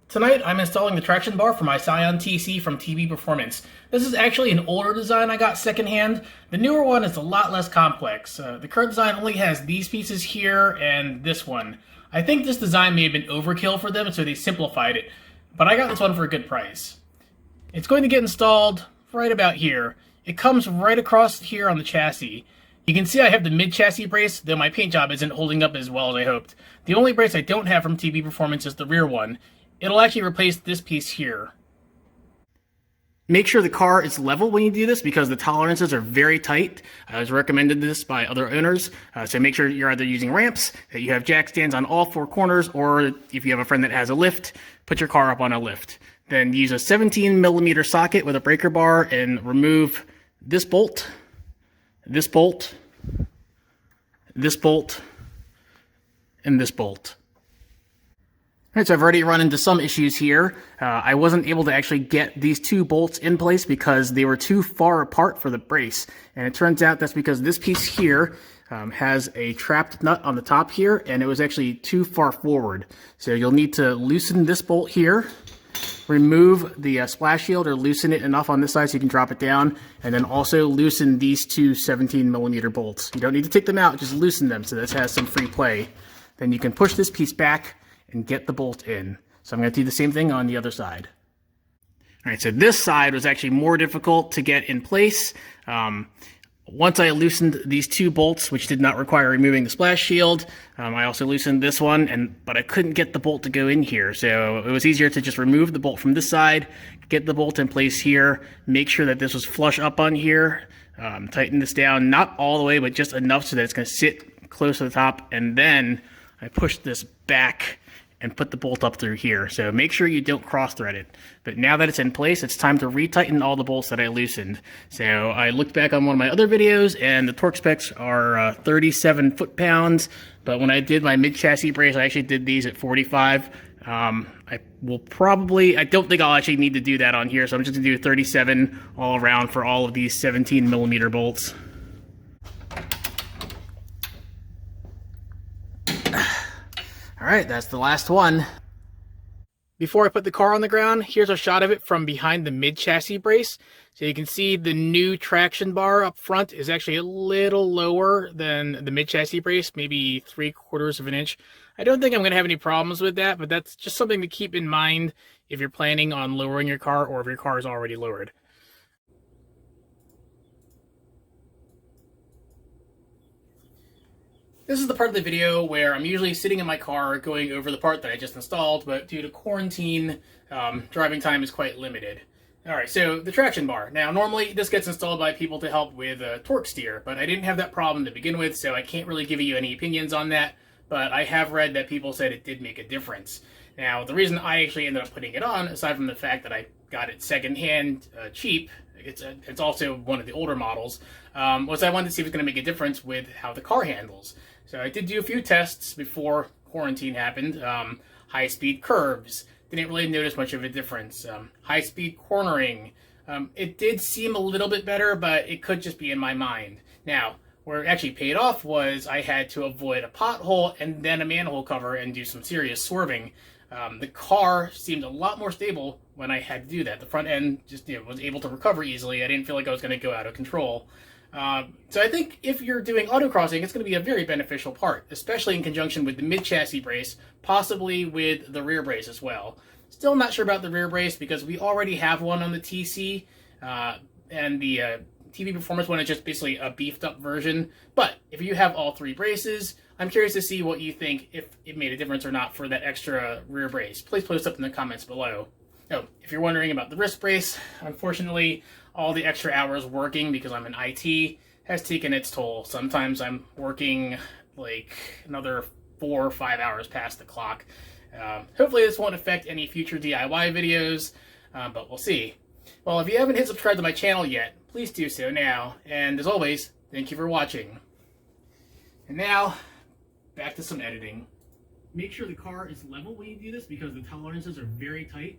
Tonight, I'm installing the traction bar for my Scion tC from TB Performance. This is actually an older design I got secondhand. The newer one is a lot less complex. The current design only has these pieces here and this one. I think this design may have been overkill for them, so they simplified it. But I got this one for a good price. It's going to get installed right about here. It comes right across here on the chassis. You can see I have the mid-chassis brace, though my paint job isn't holding up as well as I hoped. The only brace I don't have from TB Performance is the rear one. It'll actually replace this piece here. Make sure the car is level when you do this because the tolerances are very tight. I was recommended this by other owners. So make sure you're either using ramps, that you have jack stands on all four corners, or if you have a friend that has a lift, put your car up on a lift. Then use a 17mm socket with a breaker bar and remove this bolt, this bolt, this bolt, and this bolt. Alright, so I've already run into some issues here. I wasn't able to actually get these two bolts in place because they were too far apart for the brace. And it turns out that's because this piece here has a trapped nut on the top here, and it was actually too far forward. So you'll need to loosen this bolt here, remove the splash shield or loosen it enough on this side so you can drop it down, and then also loosen these two 17mm bolts. You don't need to take them out, just loosen them so this has some free play. Then you can push this piece back and get the bolt in. So I'm going to do the same thing on the other side. All right, so this side was actually more difficult to get in place. Once I loosened these two bolts, which did not require removing the splash shield, I also loosened this one, but I couldn't get the bolt to go in here. So it was easier to just remove the bolt from this side, get the bolt in place here, make sure that this was flush up on here, tighten this down, not all the way, but just enough so that it's going to sit close to the top, and then I pushed this back and put the bolt up through here. So make sure you don't cross thread it. But now that it's in place, it's time to retighten all the bolts that I loosened. So I looked back on one of my other videos and the torque specs are 37 foot-pounds. But when I did my mid-chassis brace, I actually did these at 45. I don't think I'll actually need to do that on here. So I'm just gonna do 37 all around for all of these 17mm bolts. Alright, that's the last one. Before I put the car on the ground, here's a shot of it from behind the mid-chassis brace. So you can see the new traction bar up front is actually a little lower than the mid-chassis brace, maybe 3/4 of an inch. I don't think I'm going to have any problems with that, but that's just something to keep in mind if you're planning on lowering your car or if your car is already lowered. This is the part of the video where I'm usually sitting in my car going over the part that I just installed, but due to quarantine, driving time is quite limited. Alright, so the traction bar. Now, normally this gets installed by people to help with torque steer, but I didn't have that problem to begin with, so I can't really give you any opinions on that, but I have read that people said it did make a difference. Now, the reason I actually ended up putting it on, aside from the fact that I got it secondhand cheap, it's also one of the older models, was I wanted to see if it's going to make a difference with how the car handles. So I did do a few tests before quarantine happened. High-speed curves, didn't really notice much of a difference. High-speed cornering, it did seem a little bit better, but it could just be in my mind. Now, where it actually paid off was I had to avoid a pothole and then a manhole cover and do some serious swerving. The car seemed a lot more stable when I had to do that. The front end just was able to recover easily. I didn't feel like I was going to go out of control. So I think if you're doing autocrossing, it's going to be a very beneficial part, especially in conjunction with the mid-chassis brace, possibly with the rear brace as well. Still not sure about the rear brace because we already have one on the TC, and the TB Performance one is just basically a beefed-up version. But if you have all three braces, I'm curious to see what you think, if it made a difference or not for that extra rear brace. Please post up in the comments below. Oh, if you're wondering about the wrist brace, unfortunately, all the extra hours working because I'm in IT has taken its toll. Sometimes I'm working like another 4 or 5 hours past the clock. Hopefully this won't affect any future DIY videos, but we'll see. Well, if you haven't hit subscribe to my channel yet, please do so now. And as always, thank you for watching. And now, back to some editing. Make sure the car is level when you do this because the tolerances are very tight.